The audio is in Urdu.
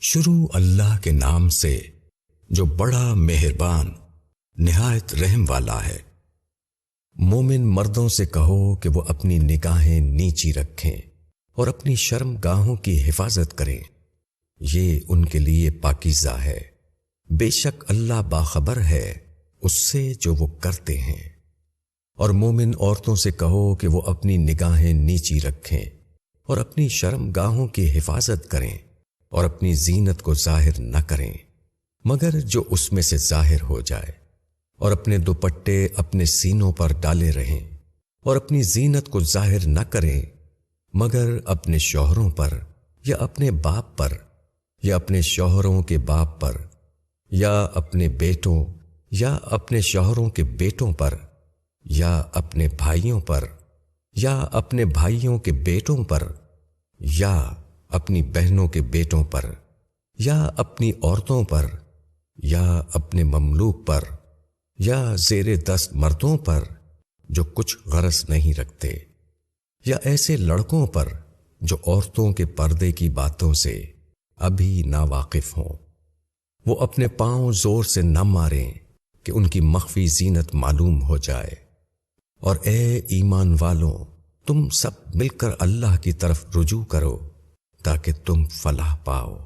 شروع اللہ کے نام سے جو بڑا مہربان نہایت رحم والا ہے۔ مومن مردوں سے کہو کہ وہ اپنی نگاہیں نیچی رکھیں اور اپنی شرم گاہوں کی حفاظت کریں، یہ ان کے لیے پاکیزہ ہے۔ بے شک اللہ باخبر ہے اس سے جو وہ کرتے ہیں۔ اور مومن عورتوں سے کہو کہ وہ اپنی نگاہیں نیچی رکھیں اور اپنی شرم گاہوں کی حفاظت کریں اور اپنی زینت کو ظاہر نہ کریں مگر جو اس میں سے ظاہر ہو جائے، اور اپنے دوپٹے اپنے سینوں پر ڈالے رہیں اور اپنی زینت کو ظاہر نہ کریں مگر اپنے شوہروں پر یا اپنے باپ پر یا اپنے شوہروں کے باپ پر یا اپنے بیٹوں یا اپنے شوہروں کے بیٹوں پر یا اپنے بھائیوں پر یا اپنے بھائیوں کے بیٹوں پر یا اپنی بہنوں کے بیٹوں پر یا اپنی عورتوں پر یا اپنے مملوک پر یا زیر دست مردوں پر جو کچھ غرض نہیں رکھتے، یا ایسے لڑکوں پر جو عورتوں کے پردے کی باتوں سے ابھی ناواقف ہوں۔ وہ اپنے پاؤں زور سے نہ ماریں کہ ان کی مخفی زینت معلوم ہو جائے۔ اور اے ایمان والوں، تم سب مل کر اللہ کی طرف رجوع کرو تاکہ تم فلاح پاؤ۔